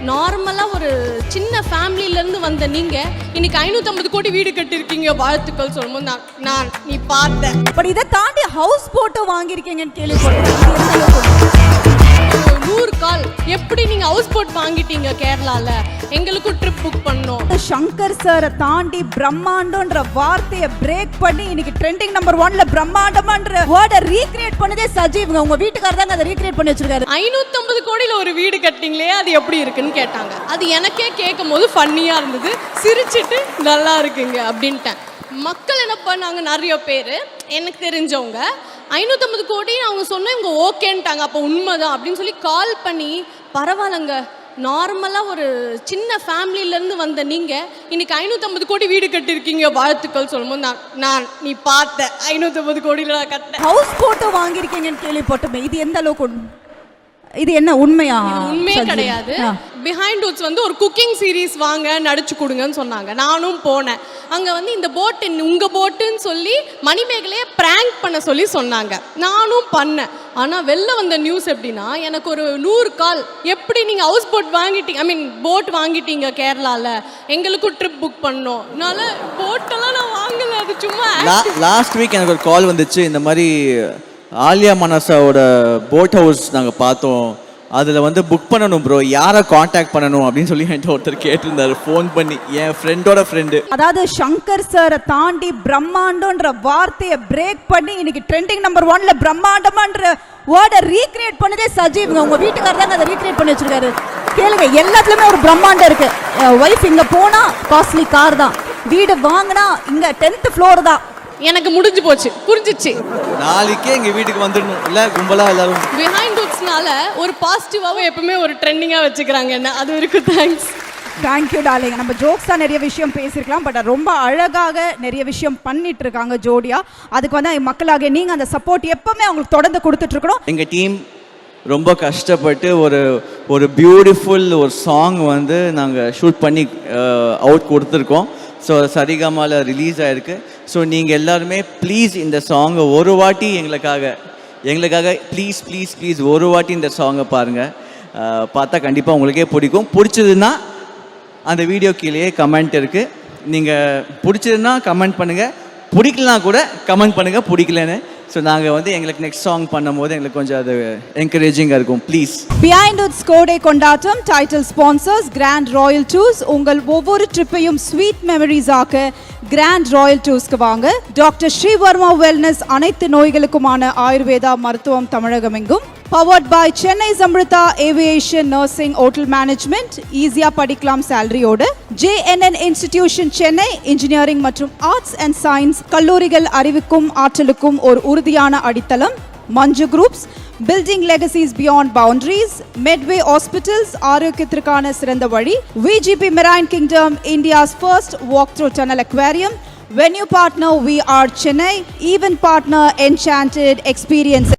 நார்மலா ஒரு சின்ன ஃபேமிலில இருந்து வந்த நீங்க இன்னைக்கு 550 கோடி வீடு கட்டிருக்கீங்க, வாழ்த்துக்கள் சொல்லும்போது நான் நீ பார்த்த. பட் இதை தாண்டி ஹவுஸ் போட்டு வாங்கியிருக்கீங்கன்னு கேள்விப்பட்டேன். 100 கால் எப்படி நீங்க ஹவுஸ் போட் வாங்கிட்டீங்க கேரளால? எங்களுக்கும் ட்ரிப் புக் பண்ணோம். சங்கர் சாரை தாண்டி பிரம்மாண்டம்ன்ற வார்த்தையை பிரேக் பண்ணி இன்னைக்கு ட்ரெண்டிங் நம்பர் 1ல பிரம்மாண்டம்ன்ற வேர்டை ரீக்ரியேட் பண்ணதே சஜீவ். உங்க வீட்டுக்காரர் தாங்க அதை ரீக்ரியேட் பண்ணி வச்சிருக்காரு. 550 கோடியில ஒரு வீடு கட்டிங்களே, அது எப்படி இருக்குன்னு கேட்டாங்க. அது எனக்கே கேட்கும் போது ஃபன்னியா இருந்தது. சிரிச்சிட்டு நல்லா இருக்குங்க அப்படின்ட்டேன். மக்கள் என்ன பண்ணாங்க, நிறைய பேர் எனக்கு தெரிஞ்சவங்க 550 கோடி அவங்க சொன்ன இவங்க ஓகேன்ட்டாங்க. அப்போ உண்மைதான் அப்படின்னு சொல்லி கால் பண்ணி, பரவாயில்லங்க, நார்மலாக ஒரு சின்ன ஃபேமிலியிலேருந்து வந்த நீங்கள் இன்னைக்கு 550 கோடி வீடு கட்டியிருக்கீங்க, வாழ்த்துக்கள் சொல்லும்போது நான் நீ பார்த்த 550 கோடியில் நான் கட்டேன். ஹவுஸ் போட்டு வாங்கியிருக்கீங்கன்னு கேள்விப்பட்டோமே, இது எந்த அளவுக்கு இது என்ன உண்மையா? உண்மையே கிடையாது. பிஹைண்ட் வுட்ஸ் வந்து ஒரு குக்கிங் சீரீஸ் வாங்க நடிச்சு கொடுங்கன்னு சொன்னாங்க. நானும் போனேன். அங்கே வந்து இந்த போட்டு உங்கள் போட்டுன்னு சொல்லி மணிமேகலையே ப்ராங்க் பண்ண சொல்லி சொன்னாங்க. நானும் பண்ணேன். ஆனால் வெளில வந்த நியூஸ் எப்படின்னா, எனக்கு ஒரு 100 கால், எப்படி நீங்கள் ஹவுஸ் போட் வாங்கிட்டீங்க, ஐ மீன் போட் வாங்கிட்டீங்க கேரளாவில், எங்களுக்கும் ட்ரிப் புக் பண்ணோம். அதனால போட்டெல்லாம் நான் வாங்கலை, அது சும்மா. லாஸ்ட் வீக் எனக்கு ஒரு கால் வந்துச்சு, இந்த மாதிரி ஆலியா மனசாவோட போட் ஹவுஸ் நாங்கள் பார்த்தோம், அதில் வந்து புக் பண்ணணும் ப்ரோ, யாரை காண்டாக்ட் பண்ணணும் அப்படின்னு சொல்லி என்கிட்ட ஒருத்தர் கேட்டிருந்தாரு ஃபோன் பண்ணி, என் ஃப்ரெண்டோட ஃப்ரெண்டு. அதாவது சங்கர் சாரை தாண்டி பிரம்மாண்டம்ன்ற வார்த்தையை பிரேக் பண்ணி இன்னைக்கு ட்ரெண்டிங் நம்பர் 1ல பிரம்மாண்டம்ன்ற வேர்டை ரீக்ரியேட் பண்ணதே சஜீவ். உங்க வீட்டுக்காரர் தாங்க அதை ரீக்ரியேட் பண்ணி வச்சிருக்காரு. கேளுங்க, எல்லாத்துலயுமே ஒரு பிரம்மாண்டம் இருக்கு. ஒய்ஃப் இங்க போனா காஸ்ட்லி கார் தான், வீடு வாங்கினா இங்க 10th ஃப்ளோர் தான். எனக்கு முடிஞ்சு போச்சு, புரிஞ்சிச்சு. நாளைக்கே எங்கள் வீட்டுக்கு வந்துடணும், இல்லை கும்பலாக எல்லாரும். பிஹைண்ட் வுட்ஸ்னால ஒரு பாசிட்டிவாகவும் எப்பவுமே ஒரு ட்ரெண்டிங்காக வச்சுக்கிறாங்க என்ன, அது வரைக்கும் தேங்க்ஸ். Thank you darling. நம்ம ஜோக்ஸ் தான் நிறைய விஷயம் பேசியிருக்கலாம், பட் ரொம்ப அழகாக நிறைய விஷயம் பண்ணிட்டு இருக்காங்க ஜோடியா. அதுக்கு வந்து மக்களாக நீங்கள் அந்த சப்போர்ட் எப்பவுமே அவங்களுக்கு தொடர்ந்து கொடுத்துட்ருக்கணும். எங்கள் டீம் ரொம்ப கஷ்டப்பட்டு ஒரு பியூட்டிஃபுல் ஒரு சாங் வந்து நாங்கள் ஷூட் பண்ணி அவுட் கொடுத்துருக்கோம். ஸோ சரிகமாவில் ரிலீஸ் ஆகிருக்கு. ஸோ நீங்கள் எல்லாருமே ப்ளீஸ் இந்த சாங்கை ஒரு வாட்டி எங்களுக்காக ப்ளீஸ் ப்ளீஸ் ப்ளீஸ் ஒரு வாட்டி இந்த சாங்கை பாருங்கள். பார்த்தா கண்டிப்பாக உங்களுக்கே பிடிக்கும். பிடிச்சதுன்னா அந்த வீடியோ கீழேயே கமெண்ட் இருக்குது. நீங்கள் பிடிச்சதுன்னா கமெண்ட் பண்ணுங்கள், பிடிக்கலனா கூட கமெண்ட் பண்ணுங்கள் பிடிக்கலன்னு. ஸோ நாங்கள் வந்து எங்களுக்கு நெக்ஸ்ட் சாங் பண்ணும்போது எங்களுக்கு கொஞ்சம் அது என்கரேஜிங்காக இருக்கும். ப்ளீஸ். பிஹைண்ட் வுட்ஸ் கோடை கொண்டாட்டம் title sponsors grand royal tours. உங்கள் ஒவ்வொரு ட்ரிப்பையும் ஸ்வீட் மெமரிஸ் ஆக்க கிராண்ட் ராயல் டூர்ஸ்க்கு வாங்க. டாக்டர் ஸ்ரீவர்மா வெல்னஸ், அனைத்து நோய்களுக்குமான ஆயுர்வேதா மருத்துவம் தமிழகம் எங்கும். Powered by Chennai Samrudha aviation nursing hotel management, ஈஸியாக படிக்கலாம் சேலரியோடு. JNN இன்ஸ்டிடியூஷன் சென்னை, இன்ஜினியரிங் மற்றும் ஆர்ட்ஸ் அண்ட் சயின்ஸ் கல்லூரிகள் அறிவுக்கும் ஆற்றலுக்கும் ஒரு உறுதியான அடித்தளம். Manju groups, building legacies beyond boundaries. Medway hospitals, ஆரோக்கியத்திற்கான சிறந்த வழி. VGP Marine Kingdom, India's first walk through tunnel aquarium. Venue partner, we are Chennai. Event partner, Enchanted Experiences.